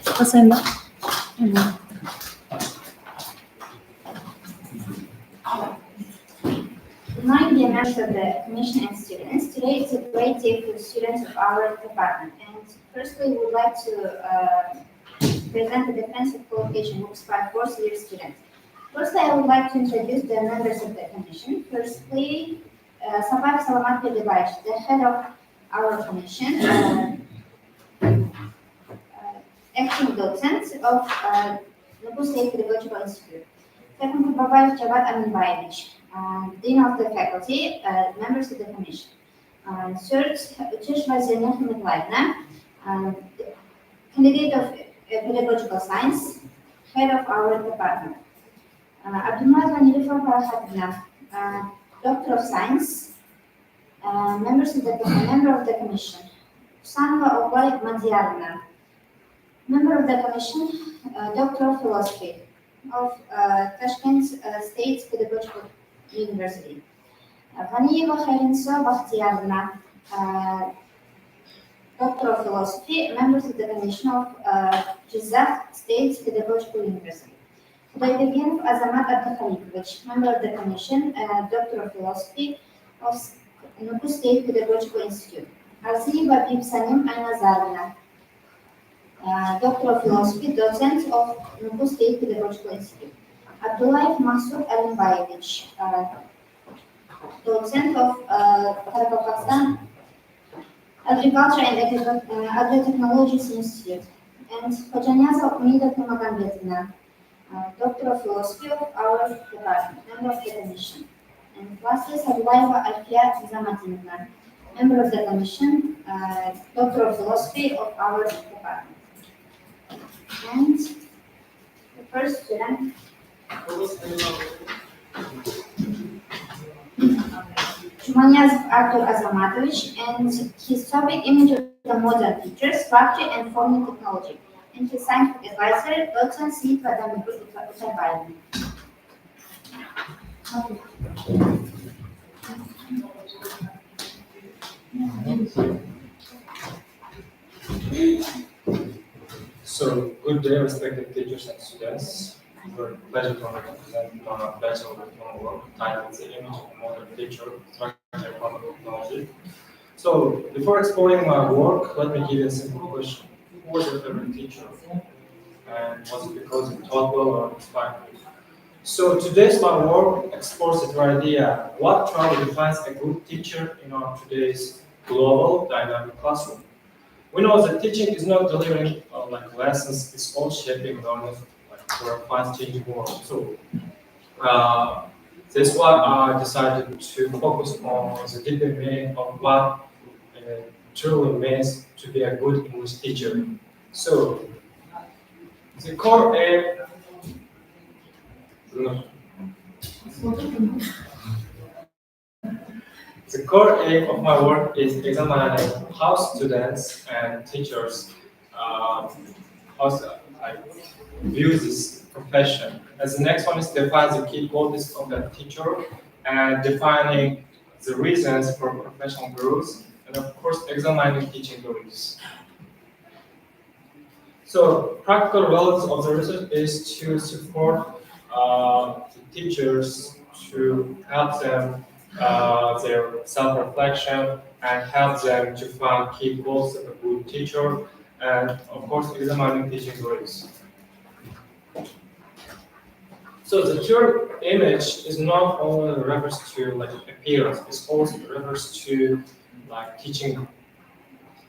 Pasenda. Good morning, dear members of the Commission and students. Today is a great day for the students of our department. And firstly, we would like to present the defensive qualification books by fourth-year students. Firstly, I would like to introduce the members of the commission. Firstly, Sabah Salamat Bedibash, the head of our commission, acting docent of Nuku State Pedagogical Institute. Second, Babayev Javad Aminbayevich, Dean of the Faculty, members of the Commission. Third, Ucheshva Zena Hamidlaevna, candidate of Pedagogical Science, head of our department. Abdulmaz Vanilifar Parahatina, Doctor of Science, member of the Commission. Sanva Oglay Madziarna, member of the Commission, Doctor of Philosophy of Tashkent State Pedagogical University. Vaniyeva Kharinsa Bakhtiarna, Doctor of Philosophy, members of the Commission of Jizakh State Pedagogical University. Khudaybergenov Azamat Abdulkhalikovich, member of the Commission, Doctor of Philosophy of Nuku State Pedagogical Institute. Arseniy Babib Sanim Aynazarina, Doctor of Philosophy, docent of Nuku State Pedagogical Institute. Abdullayev Mahsud Alimbayevich, docent of Kazakhstan Agriculture and Agri-Technologies Institute. And Khojanyaza Umida Kumagambetna, Doctor of Philosophy of our department, member of the commission. And lastly, Sadulayeva Alfia Zamatinina, member of the commission, Doctor of Philosophy of our department. And the first student, Shumanyazov Artur Azamatovich, and his topic, Image of the Modern Teacher, Structure and Forming Technology, and his scientific advisor, Dr. C. Vladimir Utabayev. So, good day, respected teachers and students. It's a pleasure for me to present my bachelor diploma work titled The Image of a Modern Teacher, Structure and Form of Technology. So, before exploring my work, let me give you a simple question. Who was your favorite teacher? And was it because you taught well or inspired you? So, today's my work explores the idea what truly defines a good teacher in our today's global dynamic classroom. We know that teaching is not delivering lessons; it's all shaping learning for a fast-changing world. So that's why I decided to focus on the deeper meaning of what truly means to be a good English teacher. So the core aim. The core aim of my work is examining how students and teachers view this profession. As the next one is define the key qualities of a teacher and defining the reasons for professional growth, and of course examining teaching goals. So practical relevance of the research is to support the teachers to help them their self-reflection and help them to find key goals of a good teacher, and of course examining teaching goals. So the term image is not only refers to appearance; it also refers to teaching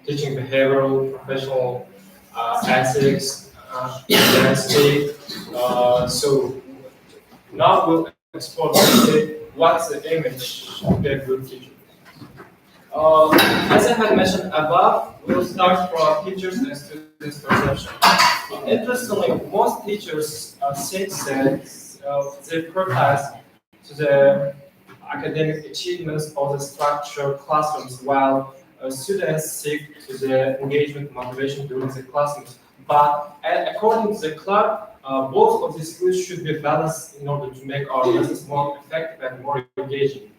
behavioral, professional ethics, identity. So now we'll explore what's the image of a good teacher. As I had mentioned above, we'll start from teachers and students' perception. Interestingly, most teachers think that they prioritize to the academic achievements of the structured classrooms, while students seek to the engagement motivation during the classrooms. But according to the club, both of these skills should be balanced in order to make our lessons more effective and more engaging.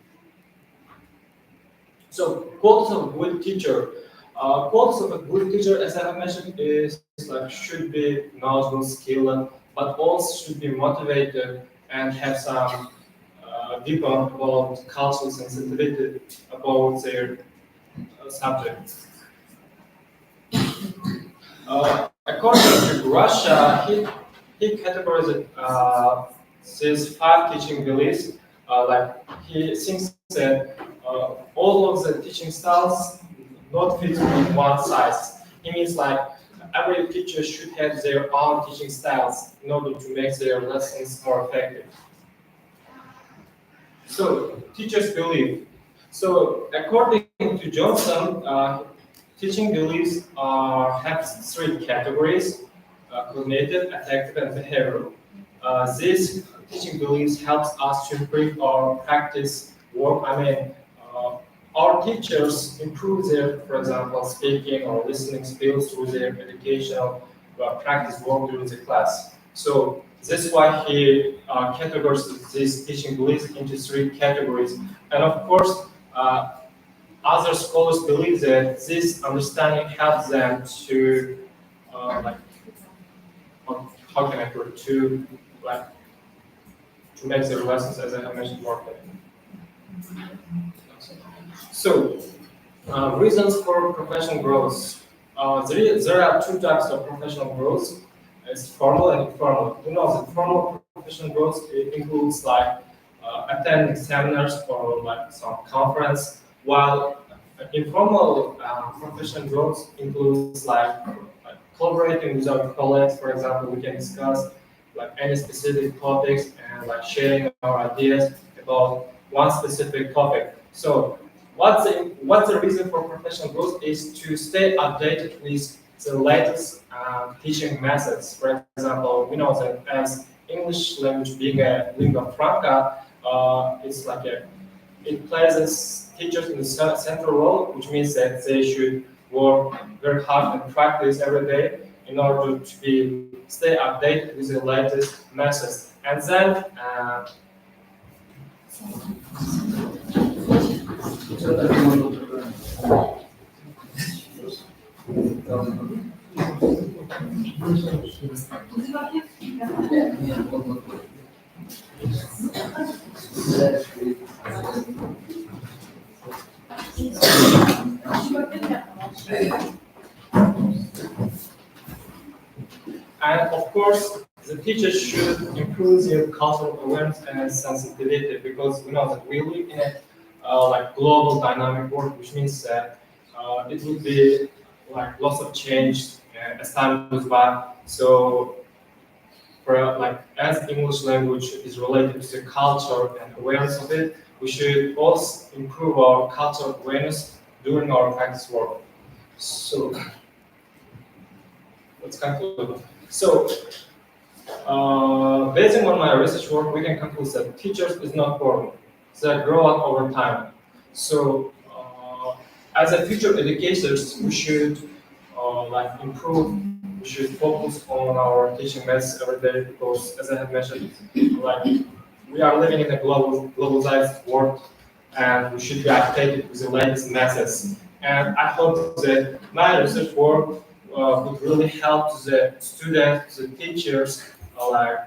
So, qualities of a good teacher. Qualities of a good teacher, as I have mentioned, is like should be knowledgeable, skilled, but also should be motivated and have some deep about cultural sensitivity about their subject. According to Russia, he categorized these five teaching beliefs. Like he thinks that all of the teaching styles not fit in one size. He means like every teacher should have their own teaching styles in order to make their lessons more effective. So teachers believe. So according to Johnson, teaching beliefs have three categories: cognitive, affective, and behavioral. These teaching beliefs helps us to improve our practice work. I mean, uh, our teachers improve their, for example, speaking or listening skills through their educational practice work during the class. So this is why he categorizes these teaching beliefs into three categories. And of course, other scholars believe that this understanding helps them to, like, how can I put it, to like to make their lessons, as I have mentioned, more effective. So, reasons for professional growth. There are two types of professional growth. It's formal and informal. You know, the formal professional growth it includes like attending seminars or like some conference, while informal professional growth includes like collaborating with our colleagues. For example, we can discuss like any specific topics and like sharing our ideas about one specific topic. So what's the reason for professional growth is to stay updated with the latest teaching methods. For example, we know that as English language being a lingua franca, it's like it places teachers in the central role, which means that they should work very hard and practice every day in order to stay updated with the latest methods. And then and of course, the teachers should improve their cultural awareness and sensitivity because we know that we live in a like global dynamic world, which means that it will be like lots of change as time goes by. So, for like as English language is related to the culture and awareness of it, we should also improve our cultural awareness during our practice work. So, let's conclude. So, based on my research work, we can conclude that teachers is not born; they grow up over time. So, as a future educators, we should like improve. We should focus on our teaching methods every day because, as I have mentioned, like we are living in a globalized world, and we should be updated with the latest methods. And I hope that my research work would really help the students, the teachers, like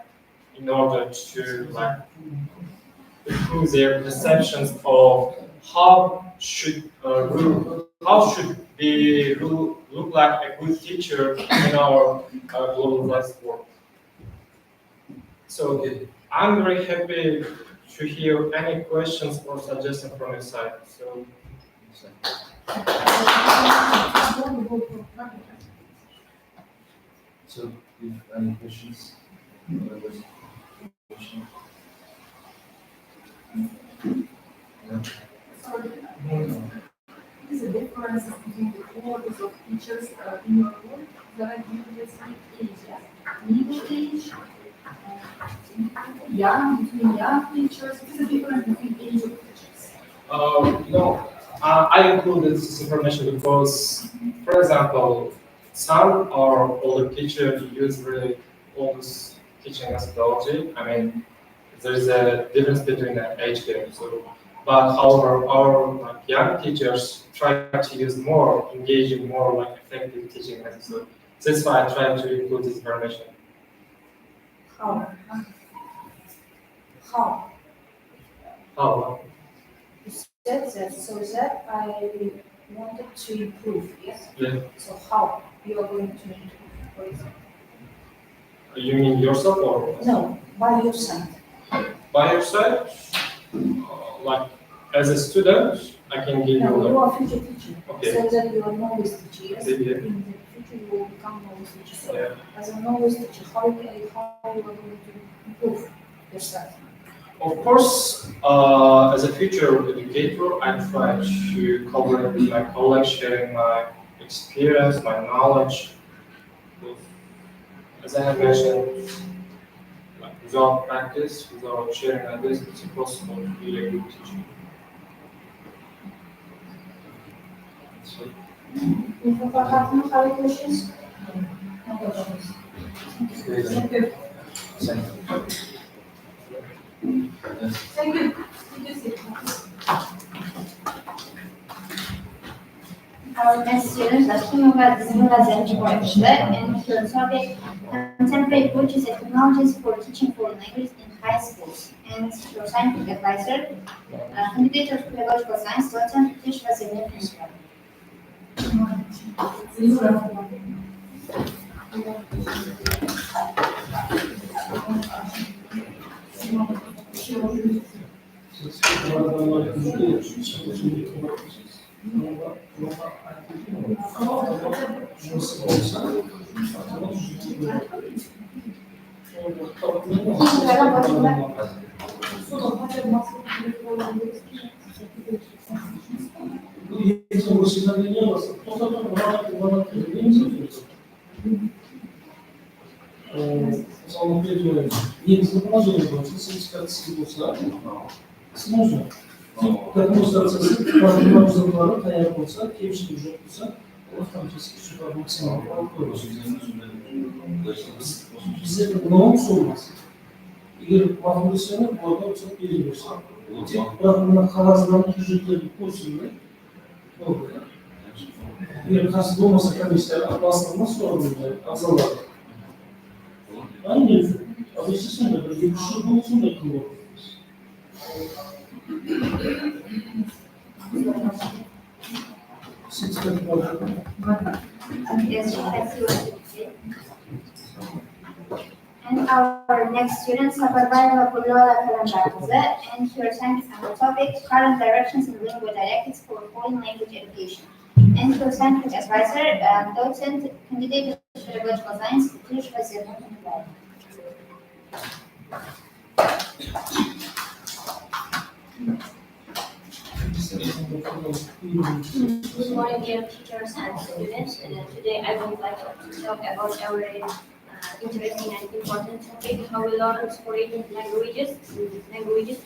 in order to like improve their perceptions of how should be look like a good teacher in our globalized world. So I'm very happy to hear any questions or suggestions from your side. So So, if any questions, question? Yeah. Sorry, what is the difference between the orders of teachers in your work that I give you the same age, yeah? Middle age, young, between young teachers, what is the difference between age of teachers? No, I included this information because, for example, some our older teachers use really old teaching methodology. I mean, there's a difference between the age gap. So But however, our like young teachers try to use more engaging, more like effective teaching methods. So that's why I try to include this information. How? How? How? You said that, so that I wanted to improve, yes? Yeah. So how you are going to improve, for example? You mean yourself or No, by your side. by yourself? Like as a student, I can give No, you you like, are future teacher. okay. So that you are novice teacher, yes? Yeah. In the future you will become novice teacher. So Yeah. as a novice teacher, how you are going to improve yourself? Of course, as a future educator, I try to cover my college, sharing my experience, my knowledge. As I have mentioned, like without practice, without sharing ideas, it's impossible to be a good teacher. So, Mr. Fatma, have any questions? No questions. Thank you. Thank Thank you. Thank you. Our next student, Zashima Zashita, and her topic, contemporary approaches and technologies for teaching foreign languages in high schools. And your scientific advisor, candidate of pedagogical science, docent, teacher as a principal. you. Takım uluslararası farklı uzunluğları tayyip olsa, kevşik ücret olsa, o tam kesin süper maksimum koyuyoruz. Bize ne olmaz. Eğer vatandaşlarına bu arada çok iyi olursa, tek bırakımda karazların ücretleri kursulunda oluyor. Eğer kasıtlı olmasa kardeşler, aslında sorun azalır. Aynı yüzü. Ama işte sonra böyle bir şey bulsun da kılıyor. Yes, I see what you did. And our next student, Supervisor Pulola Kalambakuze, and he assigned our topic, current directions in linguodidactics for foreign language education. And he assigned his advisor, docent, candidate of pedagogical science, Krish Vasir. Good morning, dear teachers and students. Today I would like to talk about our interesting and important topic, how we learn foreign languages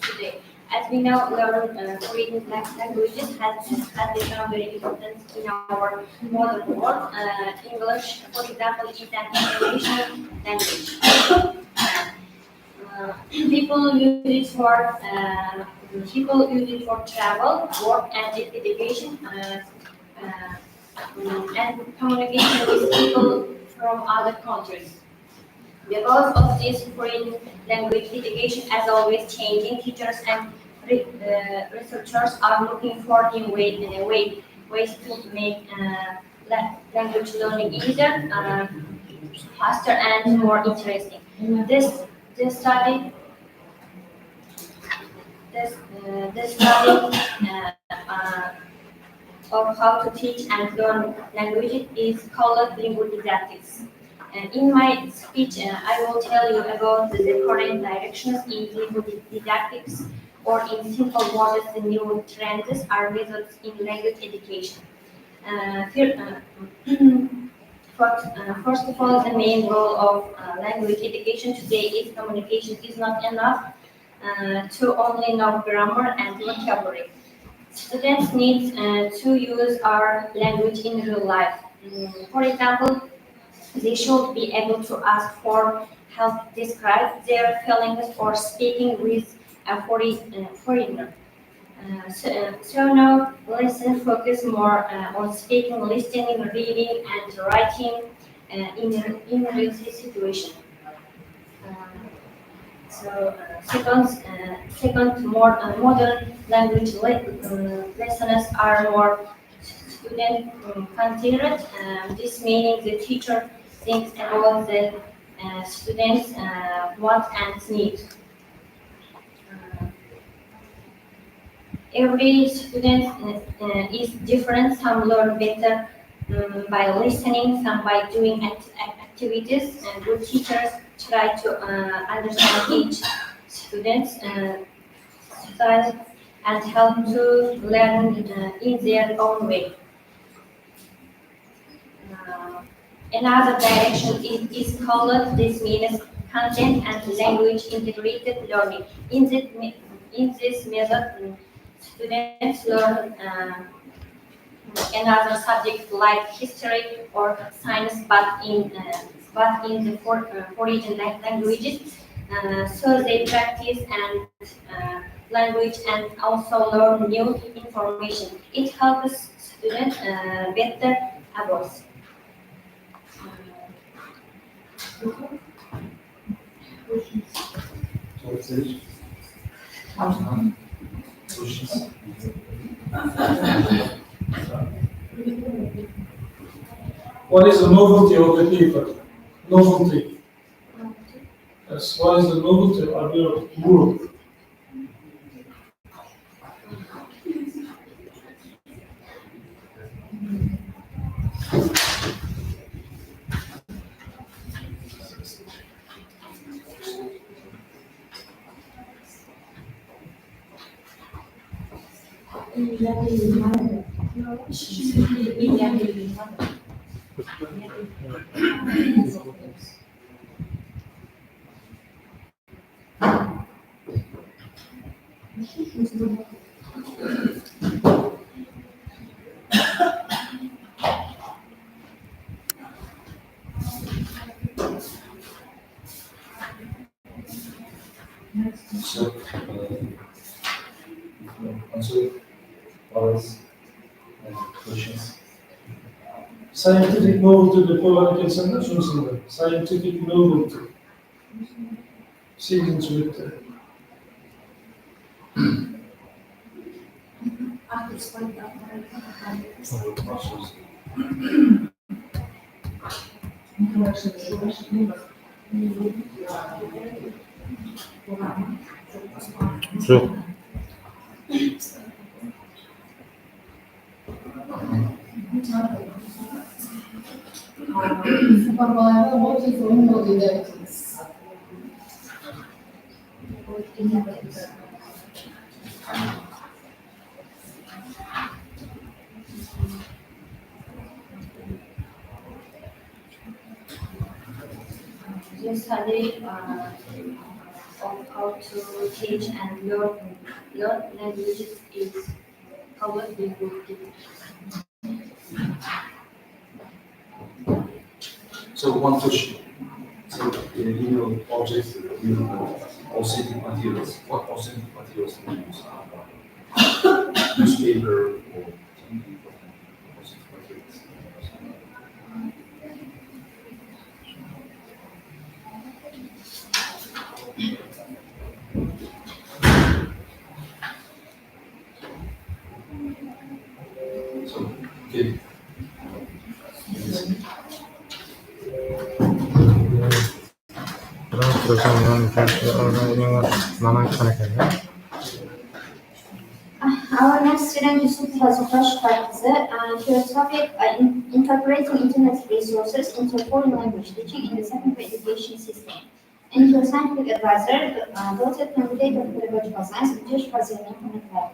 today. As we know, learning foreign languages has become very important in our modern world. English, for example, is an international language. People use it for travel, work, and education, and communication with people from other countries. Because of this, foreign language education is always changing. Teachers and researchers are looking for new ways to make language learning easier, faster, and more interesting. This study this study of how to teach and learn languages is called linguodidactics. And in my speech, I will tell you about the current directions in linguodidactics, or in simple words, the new trends are methods in language education. First of all, the main goal of language education today is communication is not enough to only know grammar and vocabulary. Students need to use our language in real life. For example, they should be able to ask for help, describe their feelings, or speaking with a foreigner. So now lesson focus more on speaking, listening, reading, and writing in real situation. Second, more modern language lessons are more student centered. This meaning the teacher thinks about the students' want and need. Uh, every student is different. Some learn better by listening, some by doing activities. And good teachers try to understand each student's style and help to learn in their own way. Uh, Another direction is called, this means content and language integrated learning. In this method, students learn another subject like history or science, but in the foreign languages. So they practice and language and also learn new information. It helps students better abroad. Questions? What is the novelty of the paper? Novelty. Yes, what is the novelty of your work? So, answer what is questions? Scientific novelty de kolay kesenler sonrasında. Scientific novelty. Sequence with True. Supervisor, what is the modalities? You study of how to teach and learn languages is covered in book. So one question. So in your objects, you know, authentic materials. What authentic materials do you use? Newspaper or something? Authentic materials. So, okay. Our next student Yusuf has a fresh practice and her topic incorporating internet resources into foreign language teaching in the secondary education system. And her scientific advisor, Dr. Candidate of Pedagogical Science, British Brazilian Internet Lab.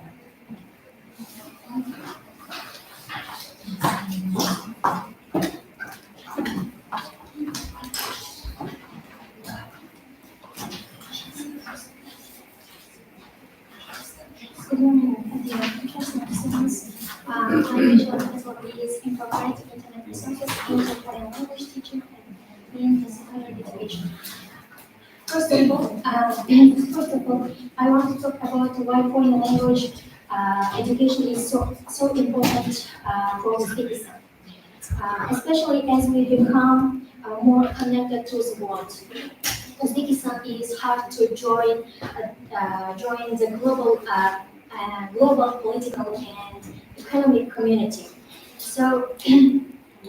Good morning, dear teachers and students. My visual method is incorporating internet resources into foreign language teaching in the secondary education. First of all, I want to talk about why foreign language education is so important for Uzbekistan, especially as we become more connected to the world. Uzbekistan is hard to join the global political and economic community. So to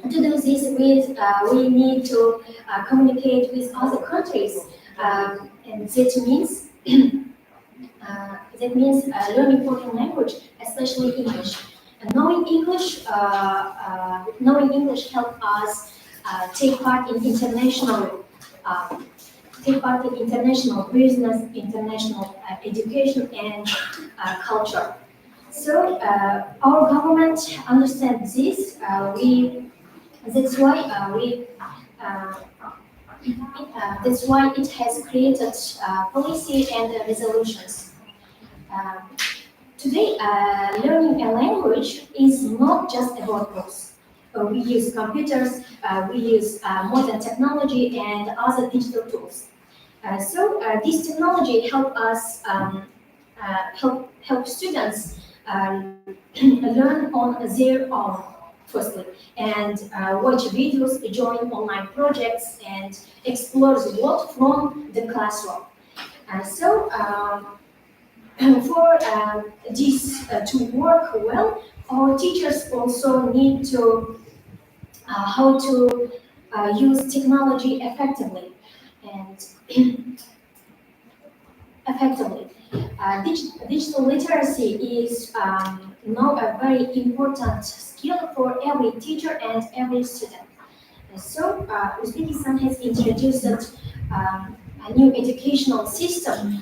do this, we need to communicate with other countries, and that means learning foreign language, especially English. And knowing English help us take part in uh, international business, international education, and culture. So our government understands this. That's why uh, that's why it has created policy and resolutions. Uh, Today, learning a language is not just about books. We use computers, we use modern technology and other digital tools. This technology help students learn on their own, firstly, and watch videos, join online projects, and explore the world from the classroom. For this to work well, our teachers also need to how to use technology effectively and effectively. Digital literacy is now a very important skill for every teacher and every student. Uzbekistan has introduced a new educational system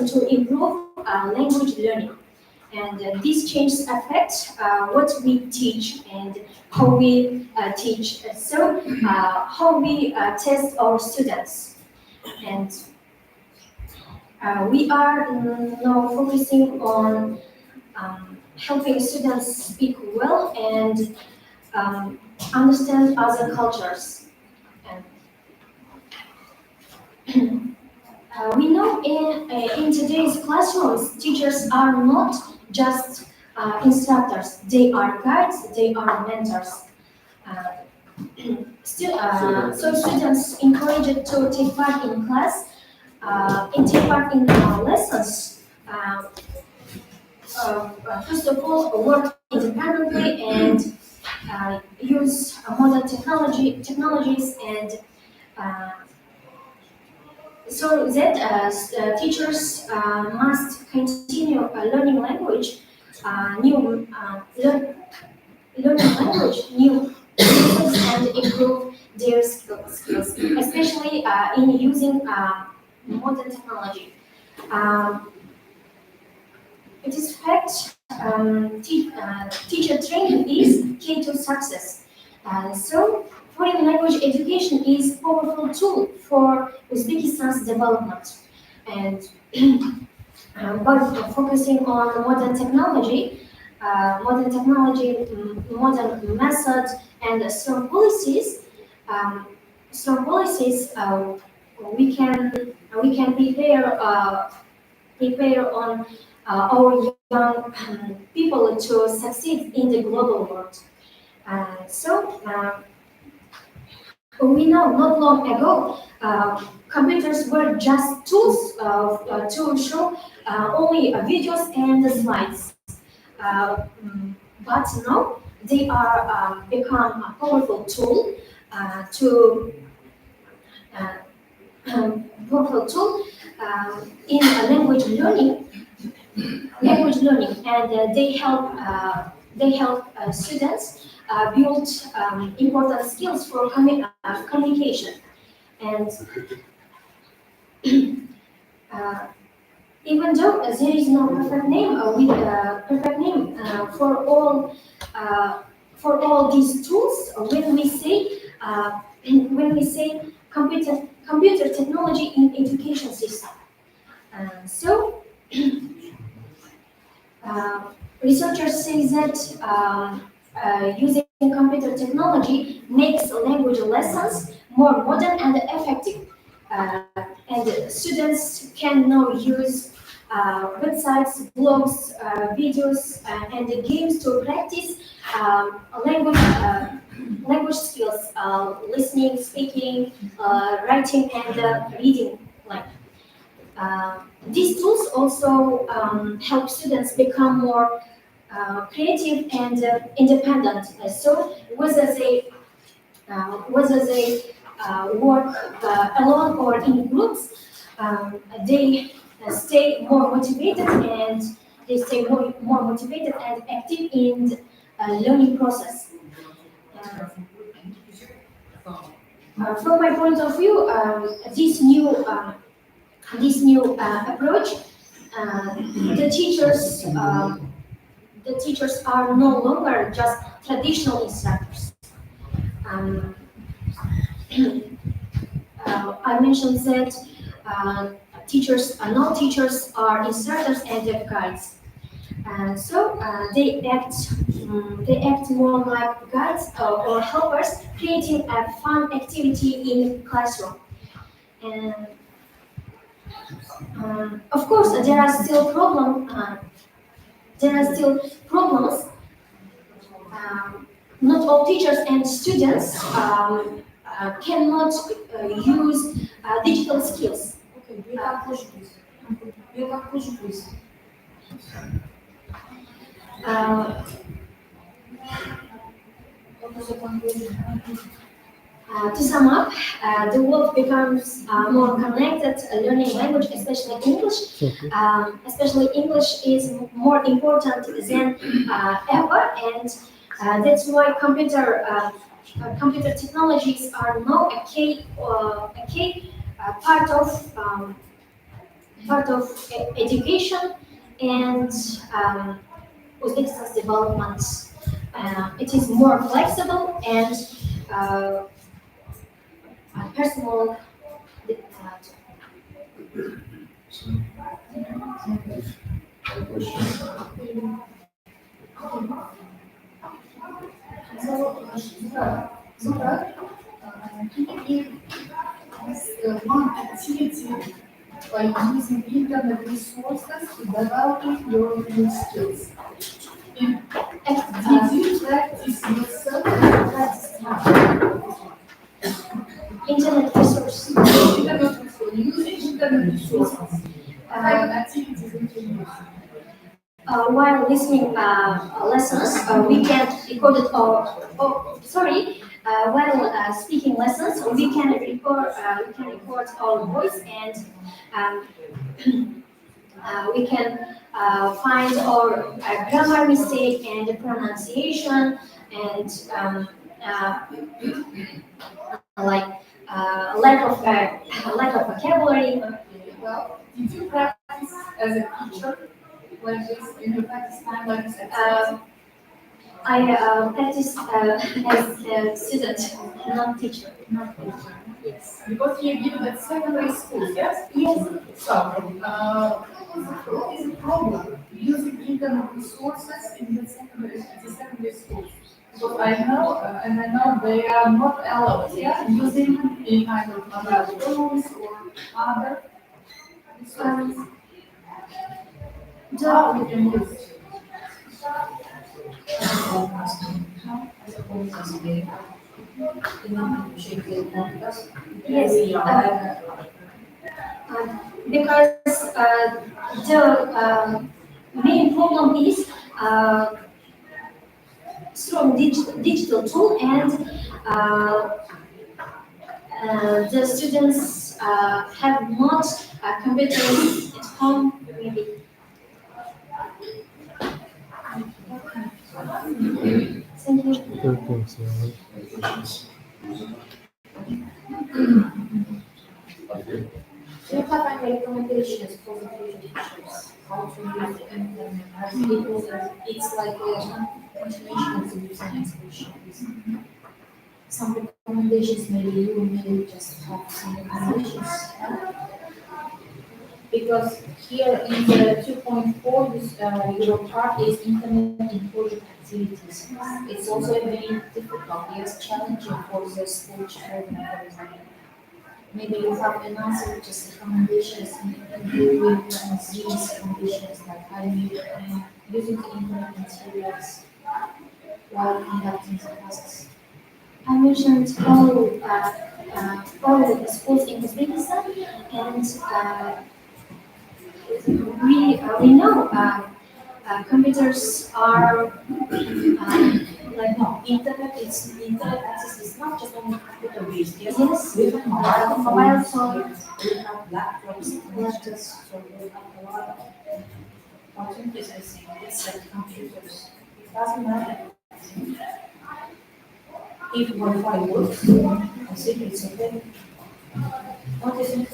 to improve language learning. And these changes affect what we teach and how we teach. How we test our students. And we are now focusing on helping students speak well and understand other cultures. And we know in today's classrooms, teachers are not just instructors; they are guides, they are mentors. Uh, so students encouraged to take part in class, take part in lessons. First of all, work independently and use modern technologies and uh, so that teachers must continue learning language, learning language, new skills and improve their skills, especially in using modern technology. Um, it is fact teacher training is key to success. Foreign language education is a powerful tool for Uzbekistan's development. And by focusing on modern methods, and um, strong policies, we can prepare on our young people to succeed in the global world. We know not long ago, computers were just tools to show only videos and the slides. But now they are become a powerful tool to uh, powerful tool in language learning, and they help students build important skills for communication. And uh, even though there is no perfect name for all these tools, when we say computer technology in education system. So uh, researchers say that using computer technology makes language lessons more modern and effective. And students can now use websites, blogs, videos, and the games to practice language skills, listening, speaking, writing, and reading. Like these tools also help students become more creative and independent. So whether they work alone or in groups, they stay more motivated and more motivated and active in the learning process. From my point of view, this new approach, uh, the teachers the teachers are no longer just traditional instructors. Um, I mentioned that now teachers are instructors and guides. They act more like guides or helpers, creating a fun activity in classroom. And of course, there are still problems. Um, Not all teachers and students cannot use digital skills. Okay, your conclusion, please. Your conclusion, please. Uh, What is your conclusion? to sum up, the world becomes more connected. Learning language, especially English, is more important than ever, and that's why computer technologies are now a key part of education and Uzbekistan's development. It is more flexible and uh, personal. So, question. So, can you give us one activity by using internet resources to developing your new skills? And did you practice yourself or practice Internet resource. internet resources? Using internet resources. What kind of activities introduce? While listening lessons, we can record it while speaking lessons, we can record our voice and um, we can find our grammar mistake and pronunciation and like lack of vocabulary. Well, did you practice as a teacher like this in your practice time like this? I practice as a student, not teacher. Not teacher. Yes. Because you give it at secondary school, yes? Yes. So, what is the problem using internet resources in the secondary schools? Because I know, and I know they are not allowed, yeah, using any kind of mobile phones or other resources. How we can use it? Yes. Because the main problem is strong digital tool and the students have not computers at home maybe. Thank you. Questions? Okay. Do you have any recommendations for the future teachers? How to use the internet? Because it's like a continuation of the using expressions. Some recommendations, maybe you may just have some recommendations. Because here in the 2.4, your part is internet in project activities. It's also very difficult, yes, challenging for the school children, for example. maybe you have an answer, just recommendations, and you will use these recommendations like are you using the internet materials while conducting the tasks. I mentioned all the schools in Uzbekistan, and we know computers are Like no, internet access is not just only computer based. Yes, yes, we have mobile phone. we have laptops, so we have a lot of opportunities. I think it's like computers. It doesn't matter if Wi-Fi works. I think it's okay. What is it?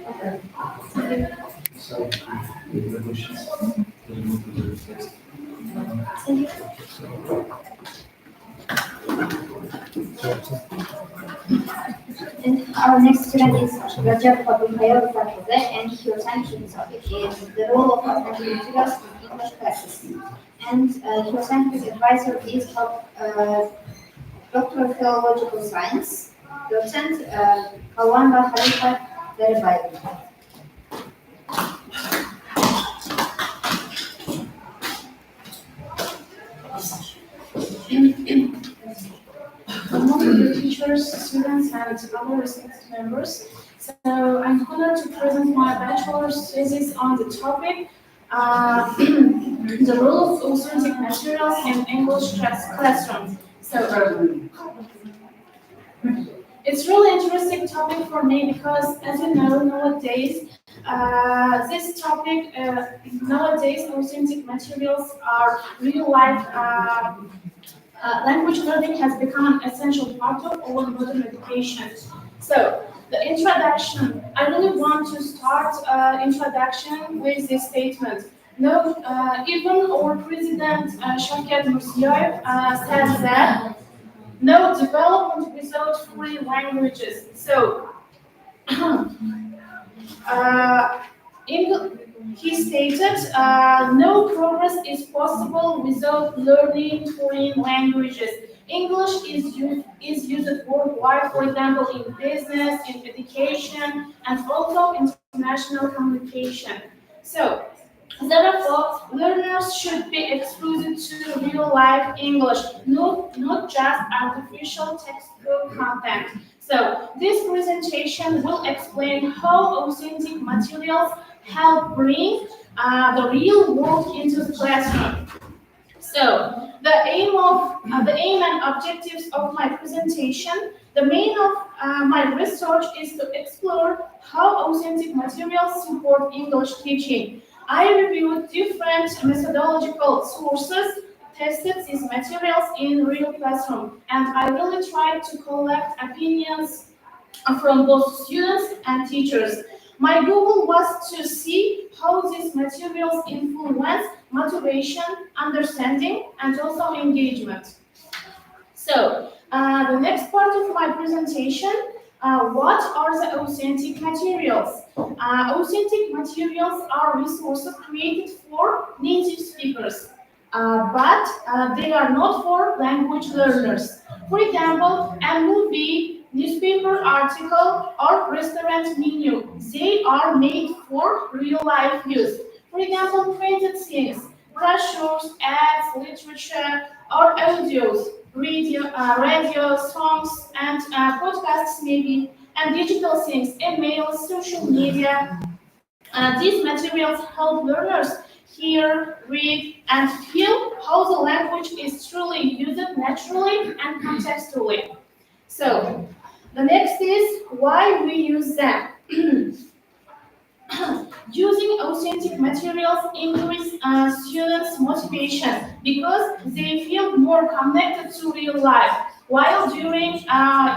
Okay. So, the questions, we move to the next. And our next student is Rajab Abulhayab Fatrude, and he was scientific topic is the role of alternative materials in English classes. And he was scientific advisor is of Doctor of Philological Science, docent Kawanda Khalifa Deribai. Good morning, dear teachers, students, and other respected members. So I'm honored to present my bachelor's thesis on the topic, the role of authentic materials in English classroom. So it's really interesting topic for me because, as you know, nowadays, this topic, nowadays, authentic materials are real life language learning has become an essential part of all modern education. So the introduction, I really want to start introduction with this statement. No, even our president Shavkat Mirziyoyev said that no development without free languages. So uh, he stated, no progress is possible without learning foreign languages. English is used worldwide, for example, in business, in education, and also international communication. So, therefore, learners should be exposed to real-life English, not just artificial textbook content. So, this presentation will explain how authentic materials help bring the real world into the classroom. So the aim and objectives of my presentation, the main of my research is to explore how authentic materials support English teaching. I reviewed different methodological sources, tested these materials in real classroom, and I really tried to collect opinions from both students and teachers. My goal was to see how these materials influence motivation, understanding, and also engagement. So, the next part of my presentation, what are the authentic materials? Authentic materials are resources created for native speakers, but they are not for language learners. For example, a movie, newspaper article, or restaurant menu, they are made for real life use. For example, printed things, brochures, ads, literature, or audios, radio, songs, and podcasts maybe, and digital things, emails, social media. These materials help learners hear, read, and feel how the language is truly used naturally and contextually. So, the next is why we use them. Using authentic materials increase students' motivation because they feel more connected to real life while doing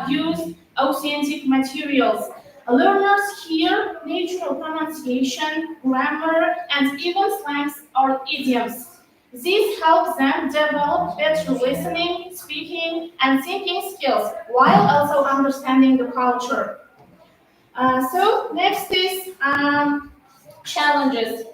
use authentic materials. Learners hear natural pronunciation, grammar, and even slangs or idioms. This helps them develop better listening, speaking, and thinking skills while also understanding the culture. So next is challenges.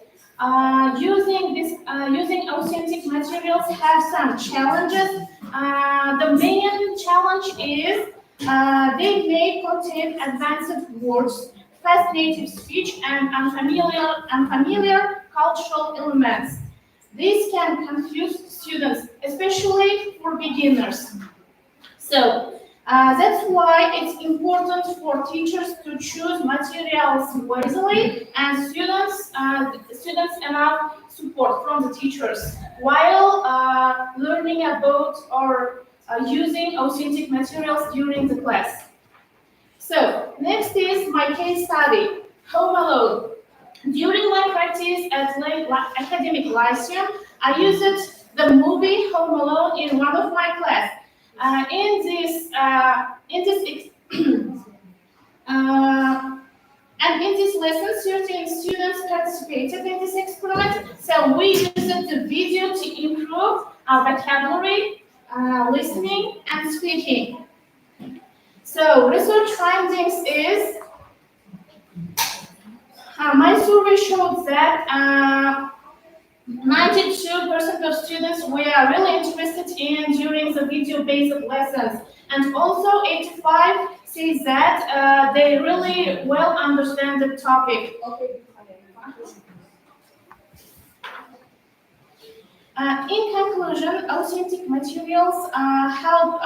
Using authentic materials have some challenges. The main challenge is they may contain advanced words, fast native speech, and unfamiliar cultural elements. This can confuse students, especially for beginners. So that's why it's important for teachers to choose materials wisely and students enough support from the teachers while learning about or using authentic materials during the class. So next is my case study, Home Alone. During my practice at academic lyceum, I used the movie Home Alone in one of my class. Uh, and in this lesson, certain students participated in this experiment. So we used the video to improve our vocabulary, listening, and speaking. So research findings is my survey showed that 92% of students were really interested in during the video-based lessons, and also 85 say that they really well understand the topic. In conclusion, authentic materials help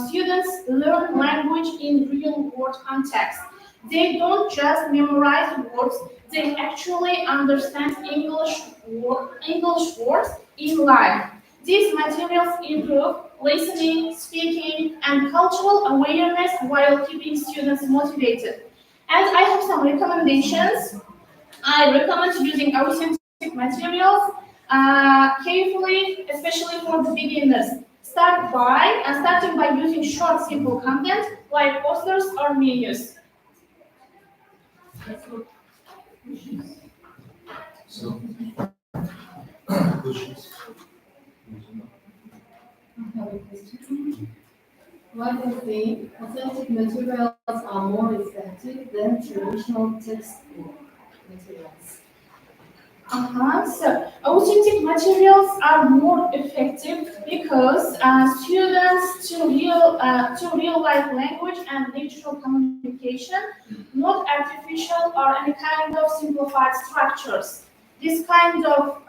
students learn language in real-world context. They don't just memorize words, they actually understand English words in life. These materials improve listening, speaking, and cultural awareness while keeping students motivated. And I have some recommendations. I recommend using authentic materials carefully, especially for the beginners. Starting by using short, simple content like posters or menus. So, questions? I have a question. Why do you think authentic materials are more effective than traditional textbook materials? So authentic materials are more effective because students to real life language and natural communication, not artificial or any kind of simplified structures. These kind of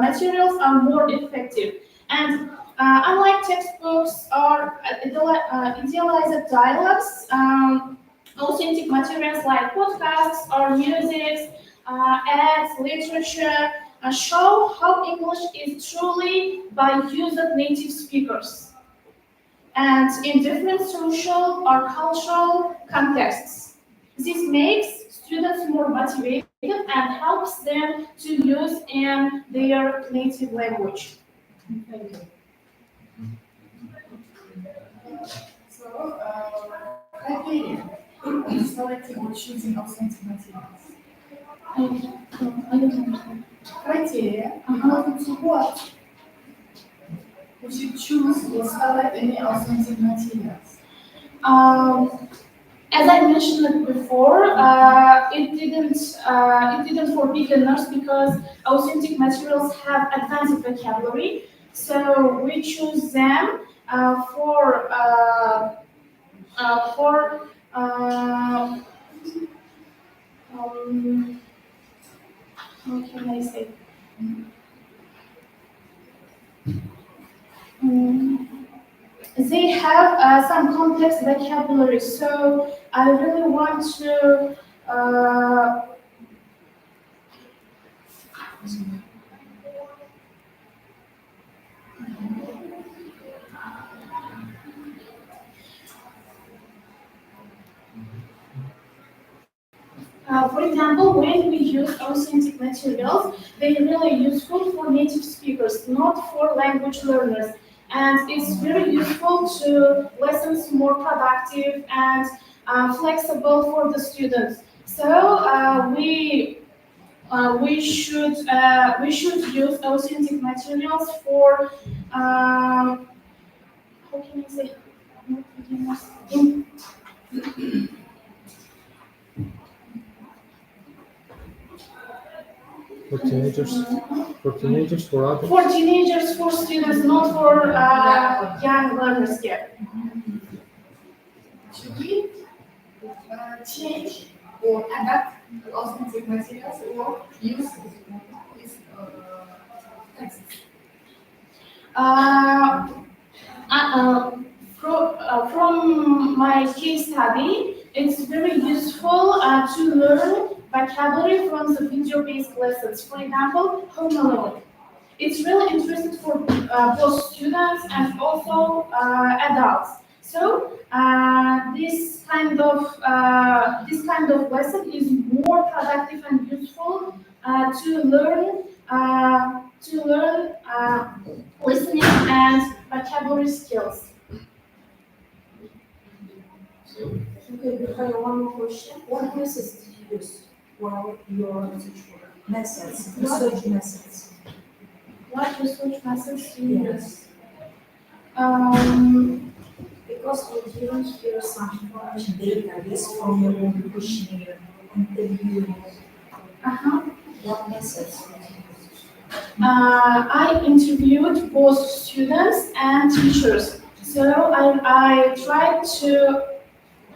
materials are more effective, and unlike textbooks or idealized dialogues, authentic materials like podcasts or music ads, literature, show how English is truly by used native speakers and in different social or cultural contexts. This makes students more motivated and helps them to use in their native language. Thank you. So, criteria in selecting or choosing authentic materials. I don't understand. Criteria according to what we should choose or select any authentic materials. As I mentioned it before, it didn't for beginners because authentic materials have advanced vocabulary. So we choose them for how can I say? They have some complex vocabulary, so I really want to. For example, when we use authentic materials, they are really useful for native speakers, not for language learners. And it's very useful to lessons more productive and flexible for the students. So we should use authentic materials for how can I say not beginners, For teenagers, for adults. For teenagers, for students, not for young learners yet. Should we change or adapt the authentic materials or use these texts? From my case study, it's very useful to learn vocabulary from the video-based lessons. For example, Home Alone. It's really interesting for both students and also adults. So this kind of lesson is more productive and useful to learn listening and vocabulary skills. Okay, Mikhail, one more question. What methods did you use for your research work? Methods, research methods. What research methods do you use? Because we didn't hear some information database from your own questionnaire, interview. What methods? I interviewed both students and teachers. So I tried to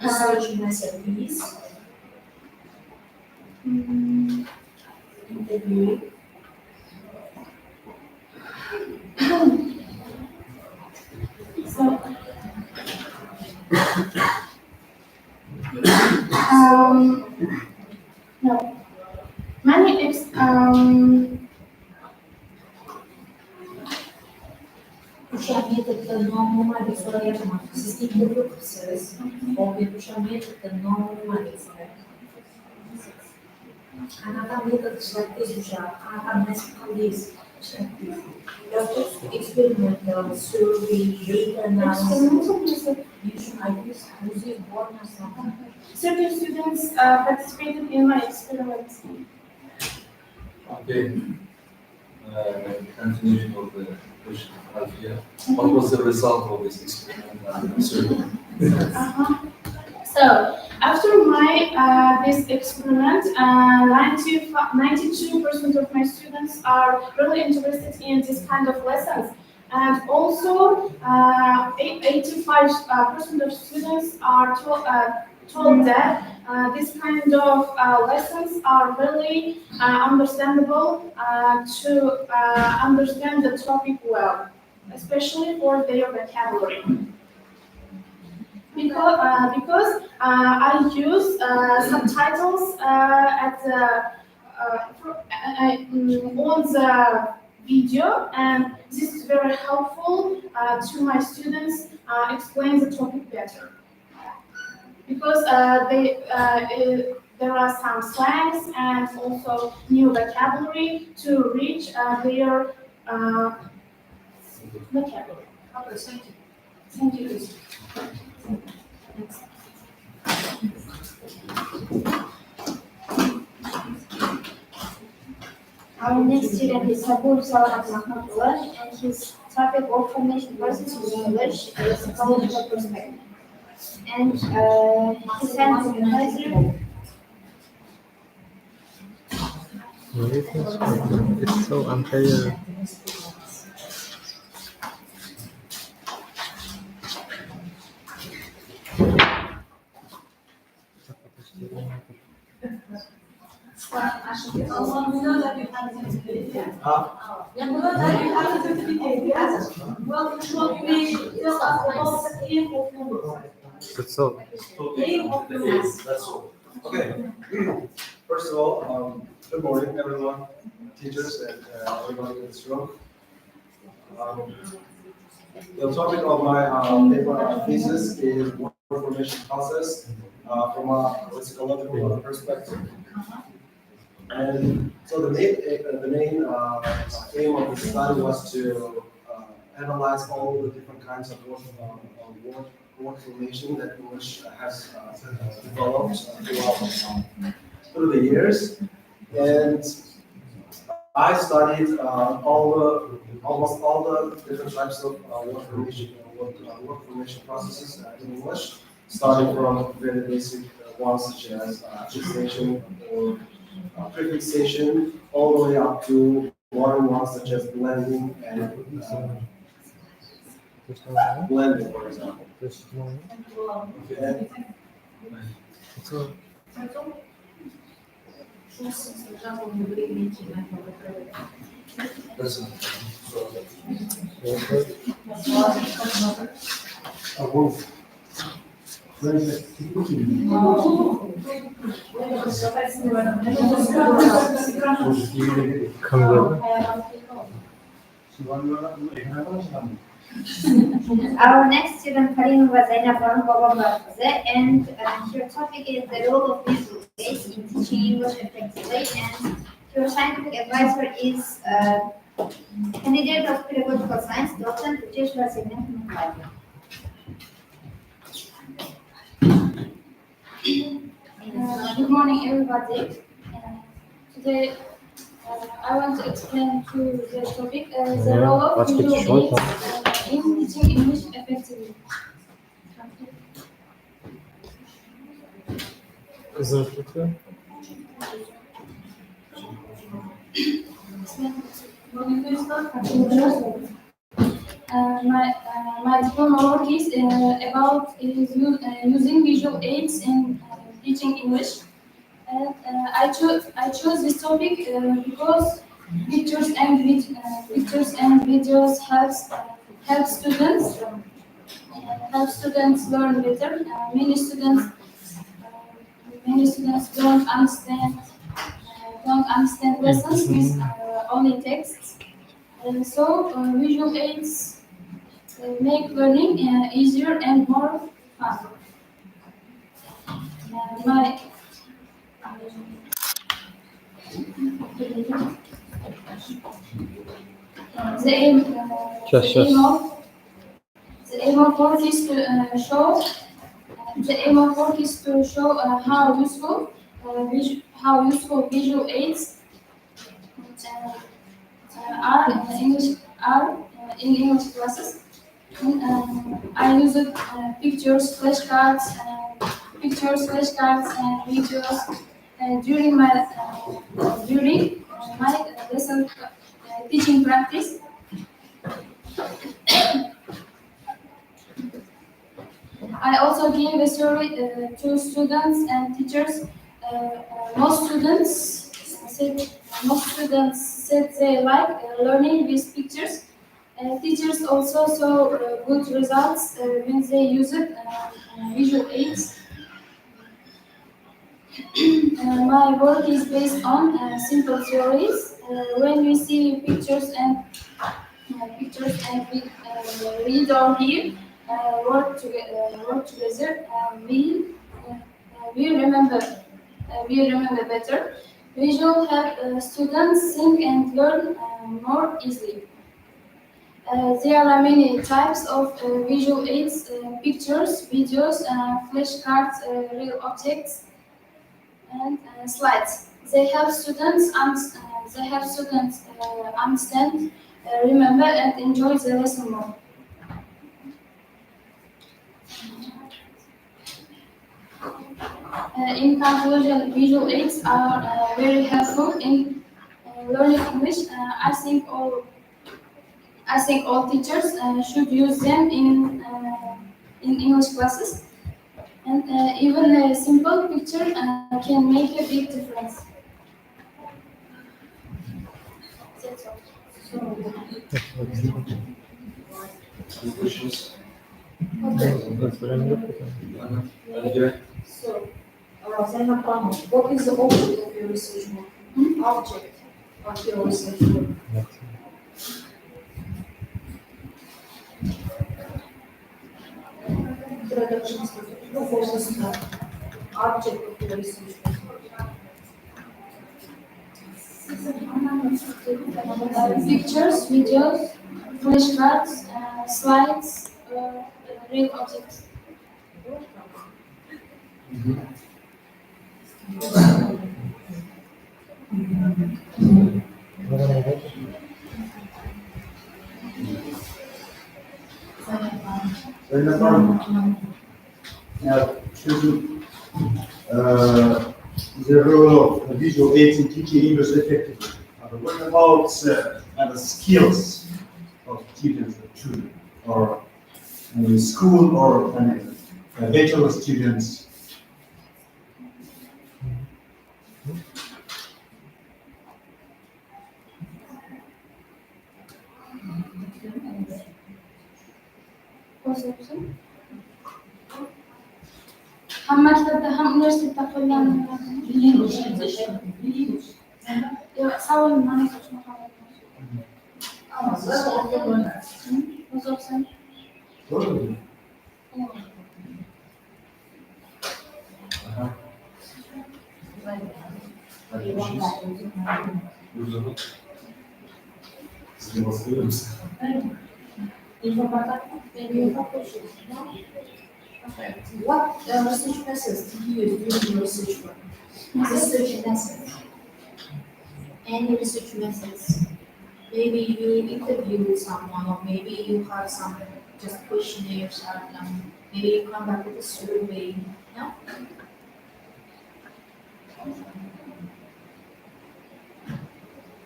Research method, please. Interviewing. so no many Kuşam metodda normal bir soru yapmak. Siz interview kısırız. O bir kuşam metodda normal bir soru Another method is like this, kuşam. Another method is like this. Just experimental, survey, data analysis. I use board or something. certain students participated in my experiment. Okay. Continuation of the question, Alfia. What was the result of this experiment and survey? So after my this experiment, 92% of my students are really interested in this kind of lessons, and also 85% of students are told that this kind of lessons are really understandable to understand the topic well, especially for their vocabulary. Because I use subtitles on the video, and this is very helpful to my students explain the topic better. Because there are some slangs and also new vocabulary to reach their vocabulary. Okay, thank you. Thank you. Our next student is Sabur Salat Mahmudullah, and his topic of formation process in English is psychological perspective. And his hand supervisor. It's so unfair. That's all. That's all. Okay. First of all, good morning, everyone, teachers and everybody in this room. The topic of my paper thesis is word formation process from a psychological perspective. And so the main aim of the study was to analyze all the different kinds of word formation that English has developed through the years. And I studied almost all the different types of word formation processes in English, starting from very basic ones such as accusation or prefixation all the way up to modern ones such as blending and blending, for example. Okay. Our next student, Karimova Zainab Bankova, and her topic is the role of visual aids in teaching English effectively, and her scientific advisor is candidate of pedagogical science, docent Uchesh Segment Mukhaji. Good morning, everybody. Today, I want to explain to the topic the role of visual aids in teaching English effectively. My diploma work is about using visual aids in teaching English. And I chose this topic because pictures and videos help students learn better. Many students don't understand lessons with only texts. And so visual aids make learning easier and more fun. My The aim, the aim of work is to show. The aim of work is to show how useful visual aids are in English classes. I use flashcards, and videos during my lesson teaching practice. I also give a story to students and teachers. Most students said they like learning with pictures. Teachers also saw good results when they used visual aids. My work is based on simple theories. When we see pictures and we read or hear, work together, we remember better. Visual help students think and learn more easily. There are many types of visual aids: pictures, videos, flashcards, real objects, and slides. They help students understand, remember, and enjoy the lesson more. In conclusion, visual aids are very helpful in learning English. I think all teachers should use them in English classes, and even a simple picture can make a big difference. That's all. Any questions? So, Zainab Banu, what is the object of your research work? Object of your research work? Introduction to the object of your research work. Pictures, videos, flashcards, slides, real objects. Zainab Hanım, ya çocuk the role of visual aids in teaching English effectively. What about the skills of teachers or children, or school or bachelor students? هم مكتب هم نرسل تقريبا سوي ما نفسه What research methods did you use during your research work? Research methods. Any research methods? Maybe you interviewed someone, or maybe you have some just questionnaires, maybe you come back with a survey. No?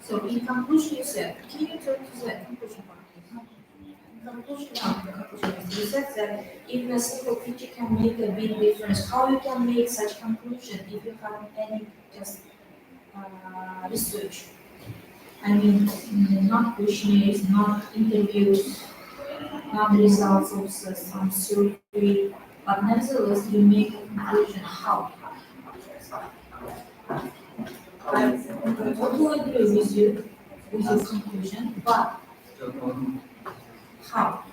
So in conclusion, you said, can you turn to the conclusion part? Conclusion, you said that even a single teacher can make a big difference. How you can make such conclusion if you have any just research? I mean, not questionnaires, not interviews, not the results of some survey, but nevertheless you make a conclusion. How? I totally agree with you with your conclusion, but how?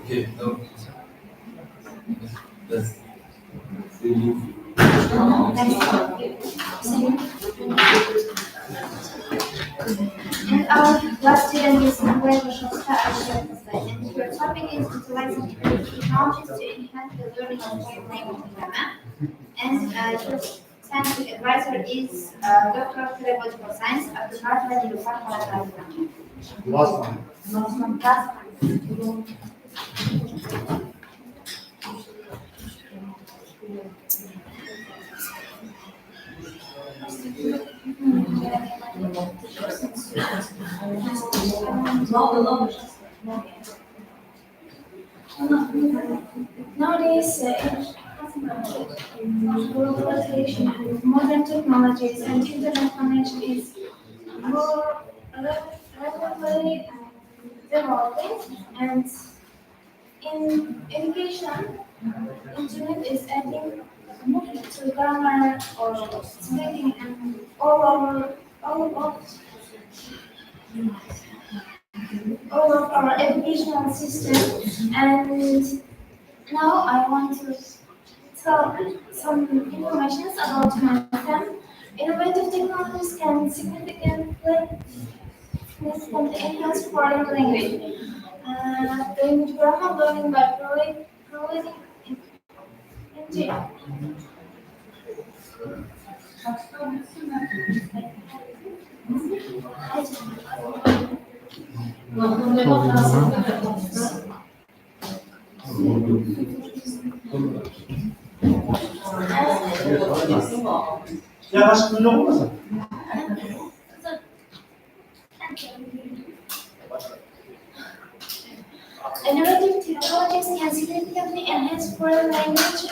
Okay, no. That's really And our last student is Andrea Zashita, and your topic is utilizing technologies to enhance the learning of foreign language and grammar. And your scientific advisor is Doctor of Pedagogical Science at the Harvard University. Last one. Last one. Nowadays, globalization and modern technologies and internet connection is more rapidly developing, and in education, internet is adding to grammar or speaking and all of our educational system. And now I want to tell some information about myself. Innovative technologies can significantly enhance foreign language. Language grammar learning by providing engine. Ya başka öyle olmasın? Innovative technologies can significantly enhance foreign language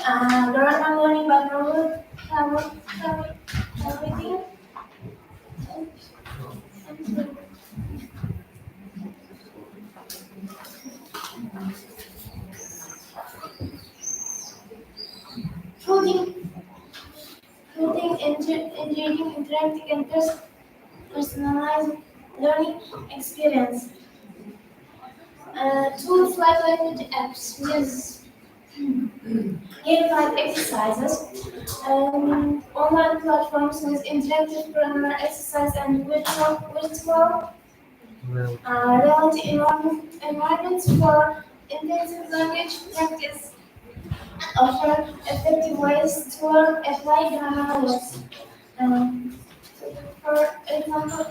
grammar learning by providing engaging, interactive, and personalized learning experience. Tools like language apps use gamified exercises, online platforms with interactive grammar exercise and virtual reality environments for intensive language practice, offer effective ways to learn apply grammar rules. For example,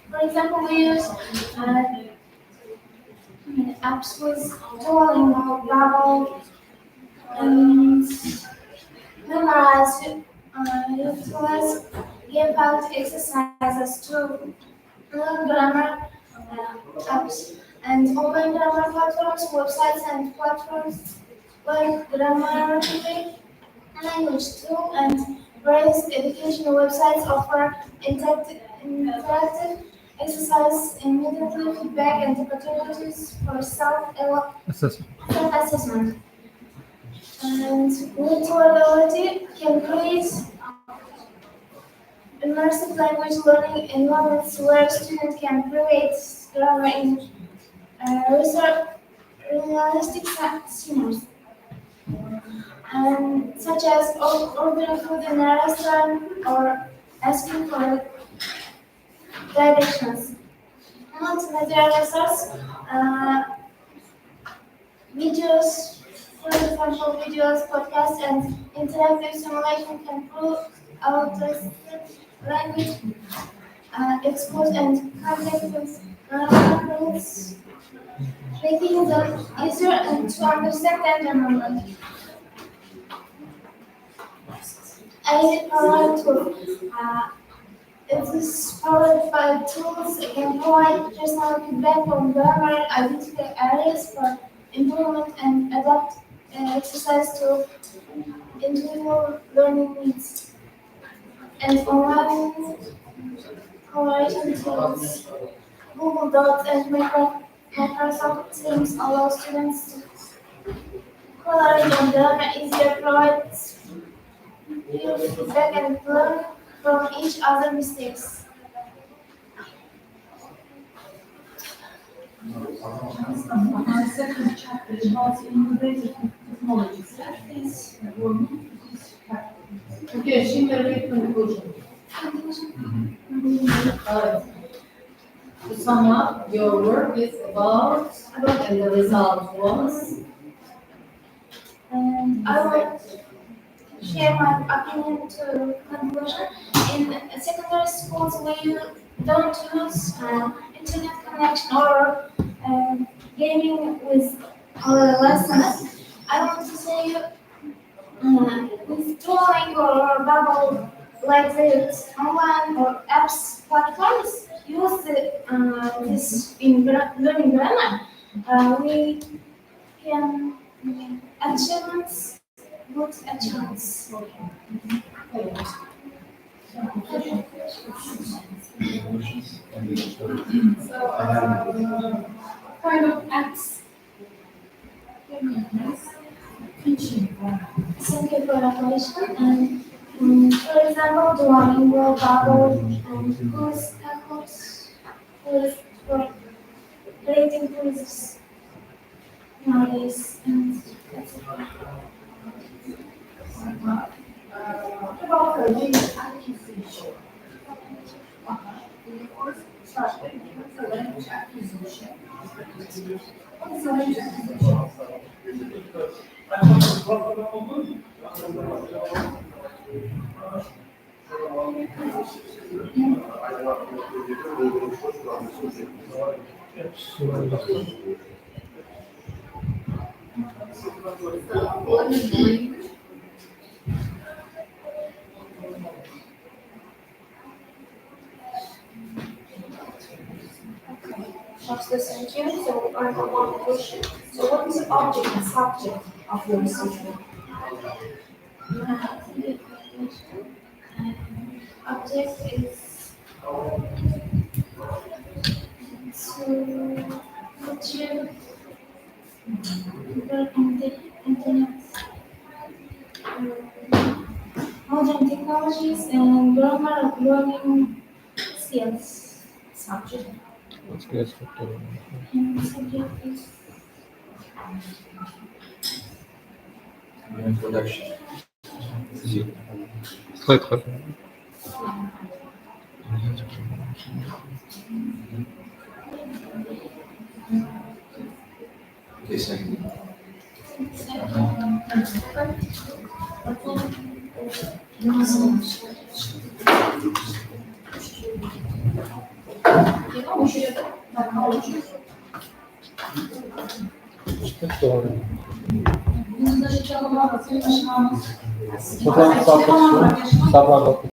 for example, we use apps with Duolingo, Babbel, and memorize useless give out exercises to learn grammar apps and open grammar platforms, websites, and platforms like Grammarly language tool and various educational websites offer interactive exercise, immediately feedback, and opportunities for self-assessment. And virtual reality can create immersive language learning environments where students can create grammar in realistic scenarios, such as ordering food in a restaurant or asking for directions. Multimedia resource, videos, for example, videos, podcasts, and interactive simulation can prove altered language exposed and contact with grammar rules, making them easier and to understand and remember. I provide tools. It is powered by tools that can provide personal feedback on grammar, identify areas for improvement, and adapt exercise to individual learning needs. And online collaboration tools, Google Docs, and Microsoft Teams allow students to collaborate on grammar easier, provide peer feedback, and learn from each other's mistakes. Our second chapter is about innovative technologies. Okay, şimdi read conclusion. To sum up, your work is about, and the result was. And I will share my opinion to conclusion. In secondary schools, we don't use internet connection or gaming with our lessons. I want to say with Duolingo or Babbel, like the online or apps platforms, use this in learning grammar. We can achievements, good achievements. So, kind of apps. Teaching. Thank you for the question. And for example, Duolingo, Babbel, and quiz for creating quizzes nowadays. And that's it. What about the language acquisition? Start with the language acquisition. What is the language acquisition? First, thank you. So I have one question. So what is the object and subject of your research work? Object is to achieve the internet, modern technologies and grammar learning skills. Subject. And subject is Introduction. Très très bien. Okay, second. second. Zashita,